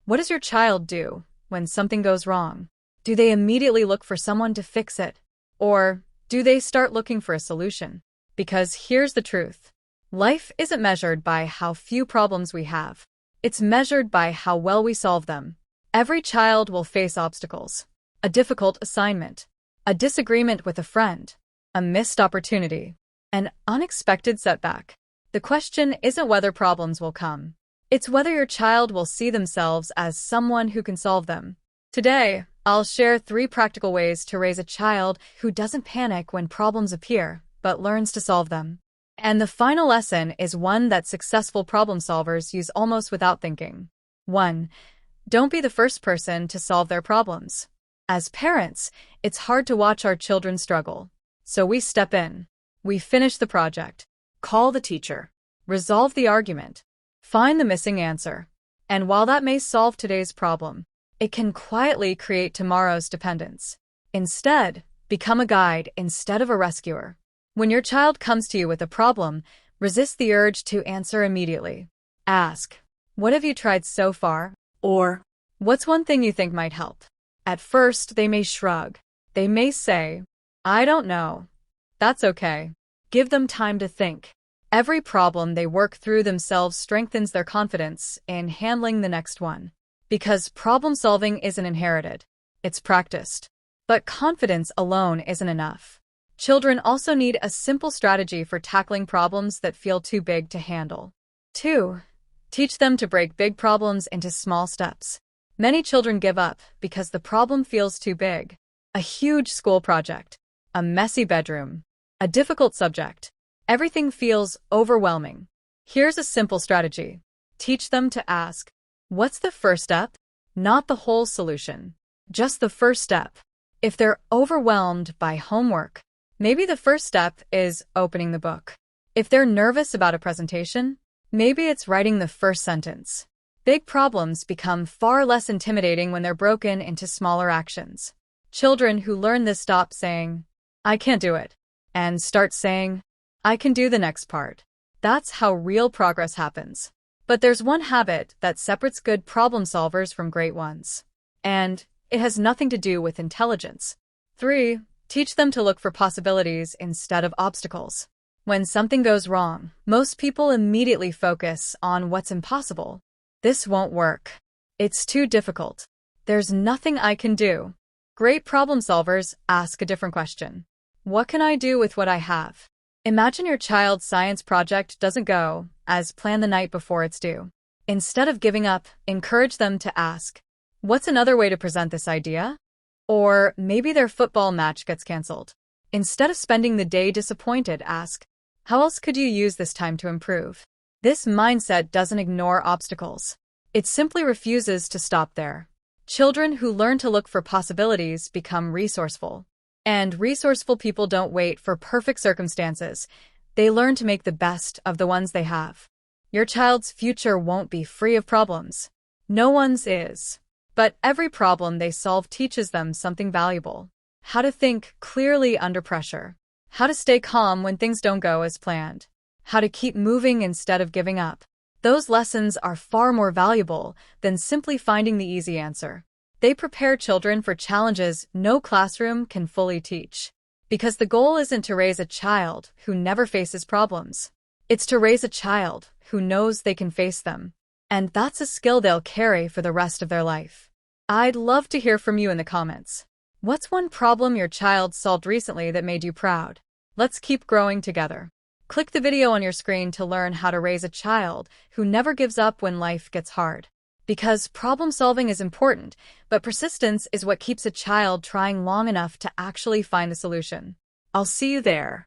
What does your child do when something goes wrong? Do they immediately look for someone to fix it? Or do they start looking for a solution? Because here's the truth. Life isn't measured by how few problems we have. It's measured by how well we solve them. Every child will face obstacles. A difficult assignment, a disagreement with a friend, a missed opportunity, an unexpected setback. The question isn't whether problems will come. It's whether your child will see themselves as someone who can solve them. Today, I'll share 3 practical ways to raise a child who doesn't panic when problems appear, but learns to solve them. And the final lesson is one that successful problem solvers use almost without thinking. 1. Don't be the first person to solve their problems. As parents, it's hard to watch our children struggle. So we step in. We finish the project, call the teacher, resolve the argument, find the missing answer. And while that may solve today's problem, it can quietly create tomorrow's dependence. Instead, become a guide instead of a rescuer. When your child comes to you with a problem, resist the urge to answer immediately. Ask, "What have you tried so far?" Or, "What's one thing you think might help?" At first, they may shrug. They may say, "I don't know." That's okay. Give them time to think. Every problem they work through themselves strengthens their confidence in handling the next one. Because problem solving isn't inherited, it's practiced. But confidence alone isn't enough. Children also need a simple strategy for tackling problems that feel too big to handle. 2. Teach them to break big problems into small steps. Many children give up because the problem feels too big. A huge school project, a messy bedroom, a difficult subject. Everything feels overwhelming. Here's a simple strategy. Teach them to ask, "What's the first step?" Not the whole solution, just the first step. If they're overwhelmed by homework, maybe the first step is opening the book. If they're nervous about a presentation, maybe it's writing the first sentence. Big problems become far less intimidating when they're broken into smaller actions. Children who learn this stop saying, "I can't do it," and start saying, "I can do the next part." That's how real progress happens. But there's one habit that separates good problem solvers from great ones. And it has nothing to do with intelligence. 3. Teach them to look for possibilities instead of obstacles. When something goes wrong, most people immediately focus on what's impossible. This won't work. It's too difficult. There's nothing I can do. Great problem solvers ask a different question. What can I do with what I have? Imagine your child's science project doesn't go as planned the night before it's due. Instead of giving up, encourage them to ask, "What's another way to present this idea?" Or maybe their football match gets canceled. Instead of spending the day disappointed, ask, "How else could you use this time to improve?" This mindset doesn't ignore obstacles. It simply refuses to stop there. Children who learn to look for possibilities become resourceful. And resourceful people don't wait for perfect circumstances. They learn to make the best of the ones they have. Your child's future won't be free of problems. No one's is. But every problem they solve teaches them something valuable. How to think clearly under pressure. How to stay calm when things don't go as planned. How to keep moving instead of giving up. Those lessons are far more valuable than simply finding the easy answer. They prepare children for challenges no classroom can fully teach. Because the goal isn't to raise a child who never faces problems. It's to raise a child who knows they can face them. And that's a skill they'll carry for the rest of their life. I'd love to hear from you in the comments. What's one problem your child solved recently that made you proud? Let's keep growing together. Click the video on your screen to learn how to raise a child who never gives up when life gets hard. Because problem solving is important, but persistence is what keeps a child trying long enough to actually find the solution. I'll see you there.